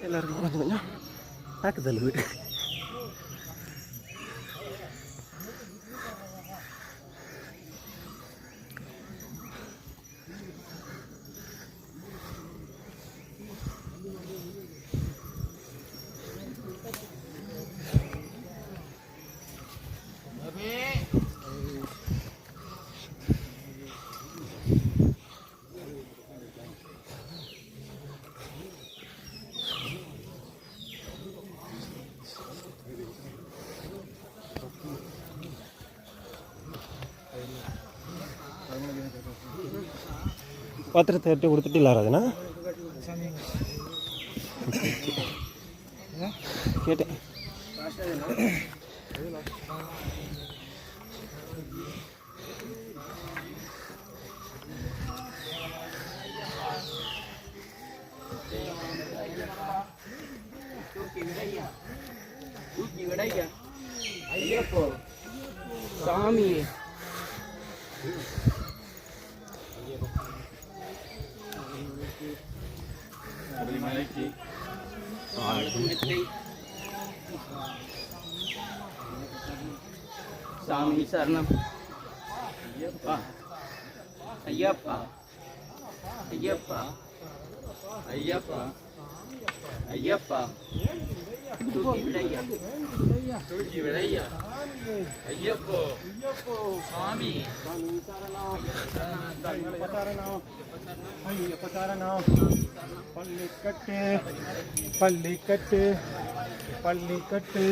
எல்லாருக்கும் கொஞ்சம் கொஞ்சம் தாக்கு தள்ளுது. பாத்திரத்தை எடுத்து கொடுத்துட்டு இல்லாததுண்ணா கேட்டேன். சாமி சாமி சரணம். ஐயப்பா ஐயப்பா ஐயப்பா ஐயப்பா ஐயப்பா தூக்கி விடையா தூக்கி விடையா ஐயப்போ சாமி பள்ளிக்கட்டு பள்ளிக்கட்டு பள்ளிக்கட்டு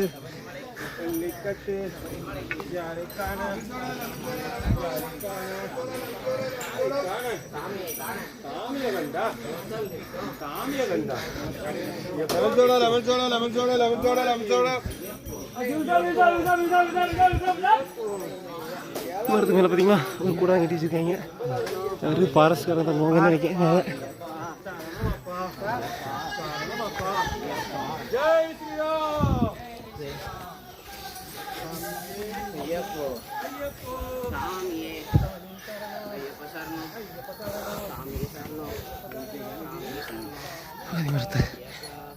பள்ளிக்கட்டு யாருக்கான மரத்து மேலே பார்த்தீங்களா ஒரு கூட கட்டி வச்சுருக்காங்க. யாரு பாரஸ்காரன் தங்குவாங்கன்னு நினைக்கிறேன்.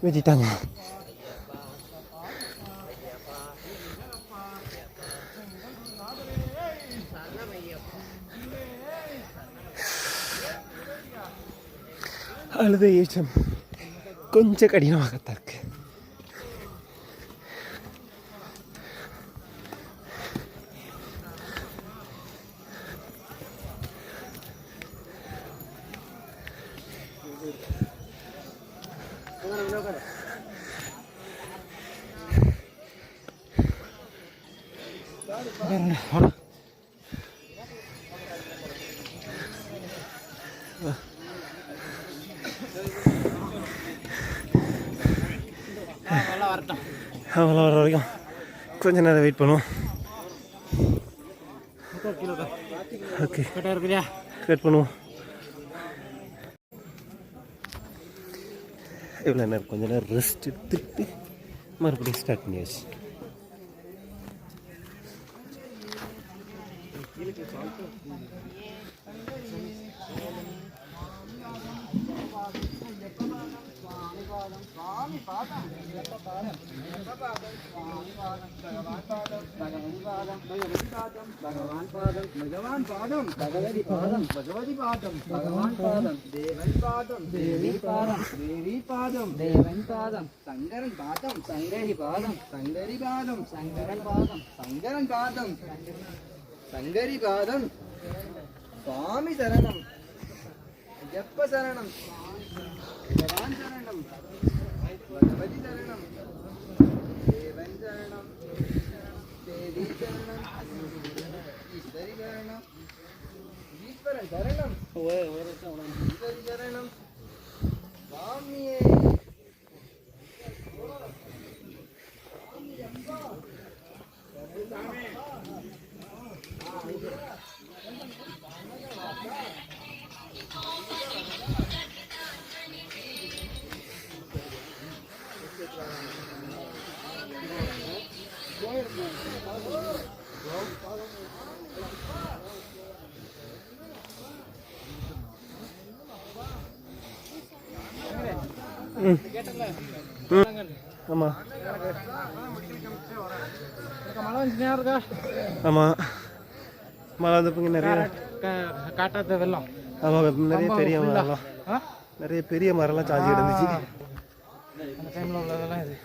வெட்டிட்டாங்க. அழுத ஏற்றம் கொஞ்சம் கடினமாகத்தான் இருக்கு. அவங்களாம் வர வரைக்கும் கொஞ்சம் நேரம் வெயிட் பண்ணுவோம். ஓகே வெயிட் பண்ணுவோம். இவ்வளோ நேரம் கொஞ்சம் நேரம் ரெஸ்ட் எடுத்துட்டு மறுபடியும் ஸ்டார்ட் பண்ணியாச்சு. भगवान पादम भगवती पादम भगवती पादम भगवान पादम देवन पादम देवी पादम देवी पादम देवन पादम शंकरन पादम शंकरी पादम शंकरी पादम शंकरन पादम शंकरन पादम शंकरी पादम स्वामी शरणम अय्यप्प शरणम भगवान शरणम भगवती शरणम देवन शरणम देवी शरणम ईश्वरी शरणम ईश्वरन शरणम ईश्वरी शरणम स्वामी ஆமாம் மழை வந்துச்சுன்னா இருக்கா? ஆமாம் மழை வந்தப்பங்க நிறைய காட்டாத்த வெள்ளம். ஆமாம் நிறைய பெரிய மரம்லாம் நிறைய பெரிய மரம்லாம் சாஞ்சி கிடந்துச்சு. அந்த டைமில் உள்ளதெல்லாம் இது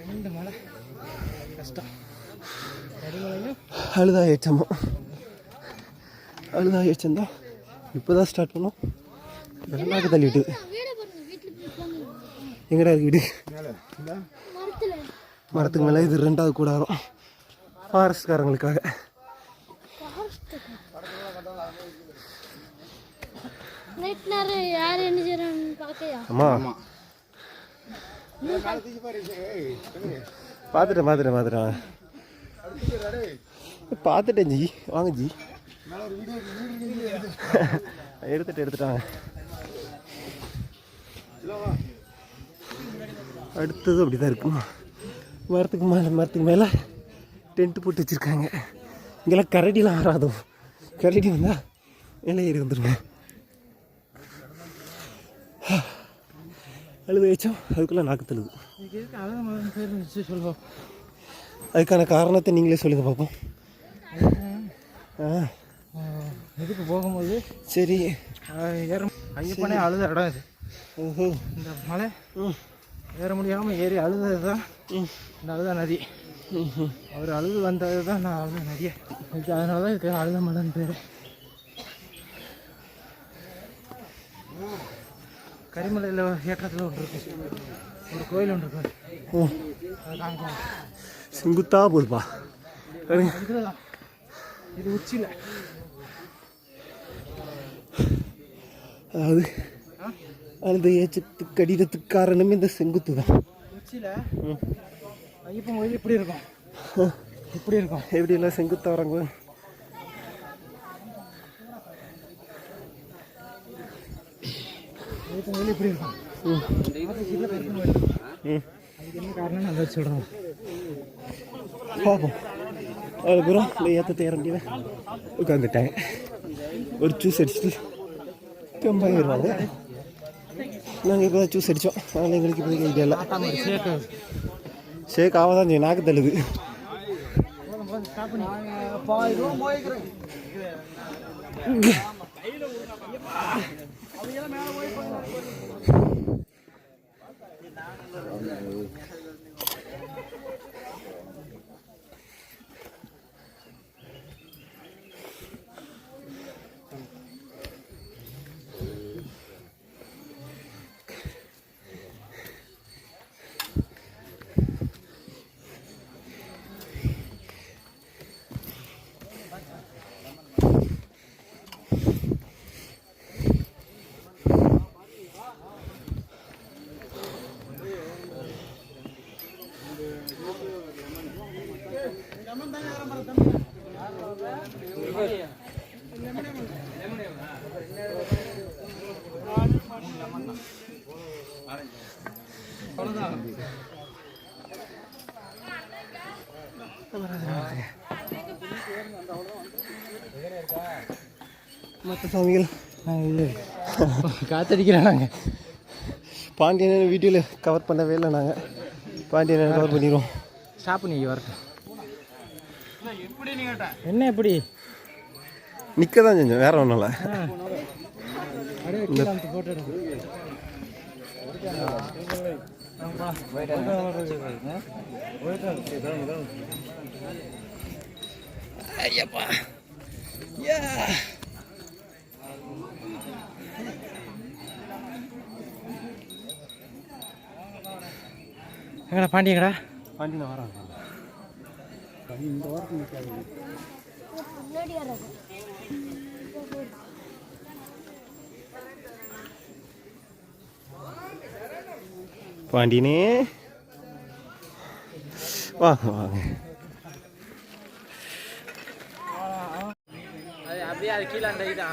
ரெண்டு மழை கஷ்டம். அழுதா ஏச்சமா அழுதா ஏச்சம் தான் இப்போ தான் ஸ்டார்ட் பண்ணோம். வெள்ளாக்கு தள்ளிவிட்டு எங்கடா இருக்கு வீடு? மரத்துக்கு மேலே இது 2வது கூடாரம் ஃபாரஸ்ட்காரங்களுக்காக. ஆமா பார்த்துட்டேன் பார்த்துட்டேன் ஜி. வாங்க ஜி எடுத்துட்டாங்க. அடுத்தது அப்படி தான் இருக்கும். மரத்துக்கு மேலே டென்ட்டு போட்டு வச்சுருக்காங்க. இங்கெல்லாம் கரடிலாம் வராதோ. கரடி வந்தால் மேலே ஏறி வந்துடுங்க. அழுது வச்சோம் அதுக்குள்ளே நாக்கு தழுது. சொல்லுவோம். அதுக்கான காரணத்தை நீங்களே சொல்லுங்க பார்ப்போம். எதுக்கு போகும்போது சரி ஏறும் ஐயப்பனே அழுத இடம் இது. இந்த மலை ஏற முடியாமல் ஏறி அழுதது தான் இந்த அழுத நதி. அவர் அழுது வந்தது தான் நான் அழுத நதியை. அதனால தான் இதுக்கு அழுத மலைன்னு பேர். கரிமலையில் ஏற்றத்தில் ஒன்று இருக்கு, ஒரு கோயில் ஒன்று இருக்கு. செங்குத்தா போதுப்பா. இது உச்சியில் அதாவது அந்த ஏச்சத்துக்கு கடிதத்துக்கு காரணமே இந்த செங்குத்து தான். உச்சியில் ஐயப்பன் கோயில் இப்படி இருக்கும். எப்படி எல்லாம் செங்குத்தா வராங்க. ஐயப்பன் கோயில் இப்படி இருக்கும். அதுக்கு என்ன காரணம் நான் வச்சு விடுறோம் பார்ப்போம். அதுக்கப்புறம் இந்த ஏற்றத்தை ஏற முடியல உட்காந்துட்டாங்க. ஒரு ஜூஸ் அடிச்சுட்டு கம்பாக வருவாங்க. நாங்கள் இப்போ தான் ஜூஸ் அடித்தோம். அதனால் எங்களுக்கு இப்போதைக்கு ஐடியா இல்லை. ஷேக் ஆகாதான் செய்யும். நாக்கு தள்ளுது. மற்ற சாமிகள் காத்தடிக்கிறேன். நாங்கள் பாண்டியன் வீட்டில் கவர் பண்ணவே இல்லை. நாங்கள் பாண்டியனை கவர் பண்ணிடுவோம். ஸ்டாப் பண்ணி வரட்டும். என்ன எப்படி நிற்க தான் செஞ்சோம், வேற ஒன்றும் இல்லை. போட்டோ ஐயப்பா எங்கடா பாண்டியங்கடா? பாண்டியன் வராங்க. இந்த வாரத்துக்கு நிற்காது. பாண்டியனே வாங்க வாங்க. அப்படியே அது கீழே அந்த இது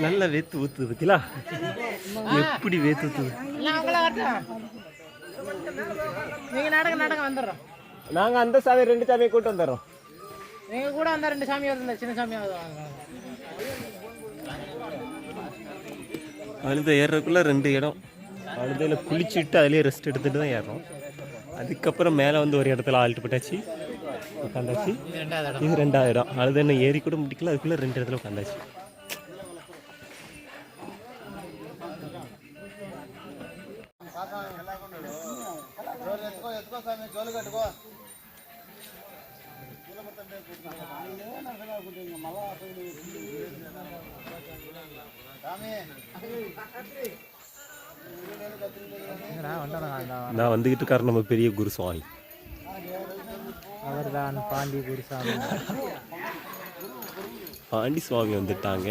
நல்ல வேத்து ஊத்துது பத்திலா, எப்படி வேத்து ஊத்துது. நீங்க நாடகம் வந்துடுறோம். நாங்க அந்த சாமி 2 சாமியை கூட்டு வந்துடுறோம். நீங்க கூட அந்த 2 சாமி வருது, சின்ன சாமி அழுத ஏறுறதுக்குள்ள 2 இடம். அழுதையில் குளிச்சுட்டு அதுலேயே ரெஸ்ட் எடுத்துட்டு தான் ஏறுறோம். அதுக்கப்புறம் மேலே வந்து ஒரு இடத்துல ஆல்ட்டு போட்டாச்சு, உட்காந்தாச்சு. இது 2வது இடம். அழுத என்ன ஏறி கூட முடிக்கல, அதுக்குள்ளே 2 இடத்துல உட்காந்தாச்சு. நான் வந்துகிட்டு இருக்காரு நம்ம பெரிய குருசுவாமி. அவர் தான் பாண்டி குருசாமி. பாண்டி சுவாமி வந்துட்டாங்க.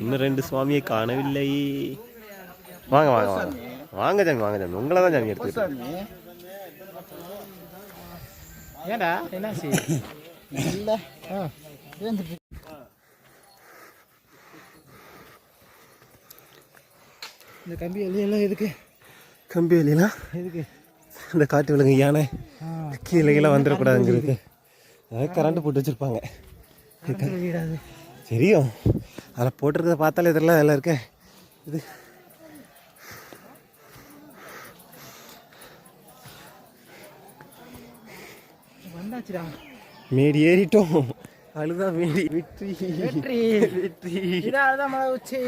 இன்னும் 2 சுவாமியை காணவில்லை. வாங்க வாங்க வாங்க வாங்க சாமி, வாங்க சாமி. உங்களை தான் சாமி எடுத்துக்கிட்டு. ஏடா என்னாச்சு? இல்லை இந்த கம்பி வெளியெல்லாம் எதுக்கு? கம்பி வெளியெல்லாம் எதுக்கு? இந்த காட்டு விலங்கு யானை கீழே வந்துடக்கூடாதுங்கிறது கரண்ட் போட்டு வச்சுருப்பாங்க. தெரியும், அதில் போட்டிருக்கிறத பார்த்தாலே இதெல்லாம் எல்லாம் இருக்க. இது வந்தாச்சுடா, மேடி ஏறிட்டோம். அழுதான் மேடி. வெற்றி வெற்றி வெற்றி. இதான் மலை உச்சி.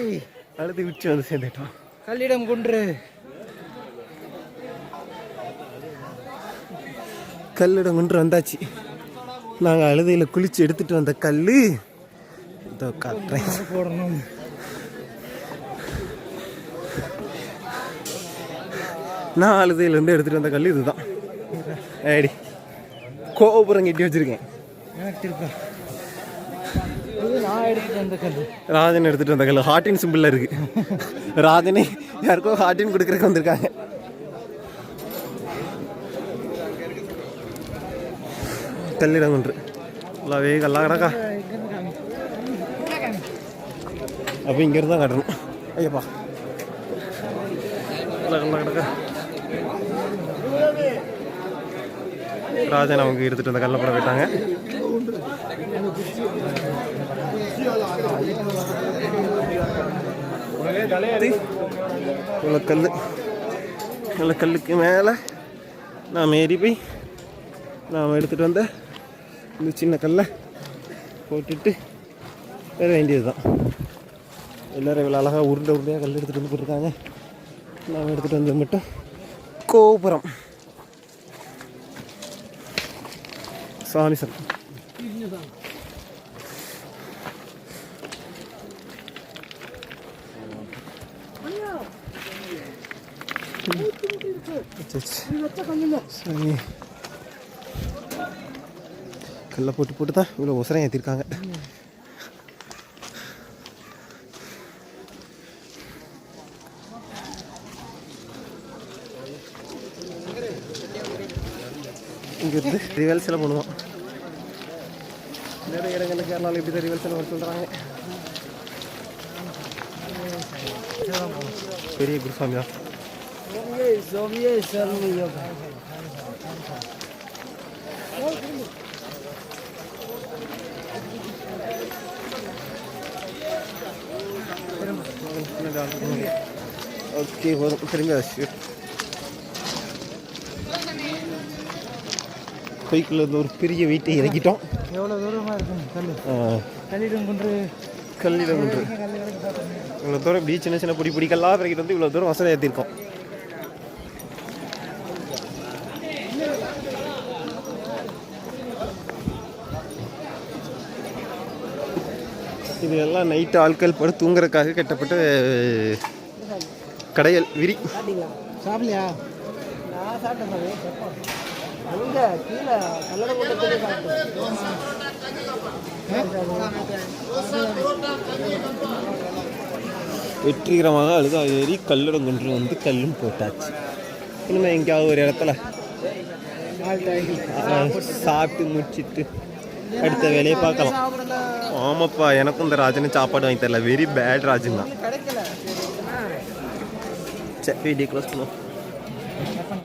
அழுது உச்சி வந்து சேர்ந்துட்டோம். கல்லிடம் குன்று. கல்லிடம் குன்று வந்தாச்சு. நாங்கள் அழுதையில் குளிச்சு எடுத்துட்டு வந்த கல் இதோ காட்டுறேன். போடணும். நான் அழுதையிலேருந்து எடுத்துகிட்டு வந்த கல் இதுதான். ஏடி கோபுரம் கட்டி வச்சுருக்கேன். ராஜன் எடுத்துகிட்டு வந்த கல் ஹார்டின் சிம்பிளில் இருக்குது. ராஜனே யாருக்கோ ஹார்டின் கொடுக்குறதுக்கு வந்திருக்காங்க. கல்லிடம் ஒன்று ஃபுல்லாகவே கல்லா கிடக்கா. அப்போ இங்கேருந்து தான் காட்டணும். ஐயப்பா கல்லா கிடக்கா. ராஜன் அவங்க எடுத்துகிட்டு வந்த கல்லை படம் போயிட்டாங்க. இவ்வளோ கல், இவ்வளோ கல்லுக்கு மேலே நாம் ஏறி போய் நாம் எடுத்துகிட்டு வந்த இந்த சின்ன கல்லை போட்டுட்டு வேற வேண்டியது தான். எல்லோரும் இவ்வளோ அழகாக உருண்டையாக கல் எடுத்துகிட்டு வந்து போட்டிருக்காங்க. நாம் எடுத்துகிட்டு வந்தது மட்டும் கோபுரம். சாமி சார் கல்லை போட்டு போட்டு தான் இவ்வளோ உசரம் ஏற்றிருக்காங்க. இங்கிருந்து ரிவல்ஸில் பண்ணுவோம். நிறைய இடங்களில் கேரளாவில் இப்படி தான் ரிவல்ஸில் வர சொல்கிறாங்க. பெரிய குருசாமி தான். ஓகே போதும், திரும்பி ஆச்சு. பைக்குள்ள இருந்து ஒரு பெரிய வெயிட்டை இறக்கிட்டோம். எவ்வளோ தூரமாக இருக்கும் கல்லிடம் குன்று. கல்லிடம் குன்று இவ்வளோ தூரம் இப்படி சின்ன சின்ன பொடி பொடிக்கெல்லாம் இறக்கிட்டு வந்து இவ்வளோ தூரம் வசதி ஏற்றிருக்கோம். இது எல்லாம் நைட்டு ஆட்கள் பட தூங்குறதுக்காக கட்டப்பட்ட கடையல் விரி. சாப்பிடலையா? நான் சாப்பிட்டேன். அங்கே கீழே கல்லடை கூட்டத்திலே சாப்பிட்டேன். வெற்றிகரமாக அழுதா ஏறி கல்லடம் கொன்று வந்து கல்லும் போட்டாச்சு. இனிமேல் எங்கேயாவது ஒரு இடத்துல சாப்பிட்டு முடிச்சிட்டு அடுத்த வேலையை பார்க்கலாம். ஆமாப்பா, எனக்கும் இந்த ராஜனு சாப்பாடு வாங்கி தரல. வெரி பேட் ராஜன் தான். சரி, வீடியோ க்ளோஸ் பண்ணுவோம்.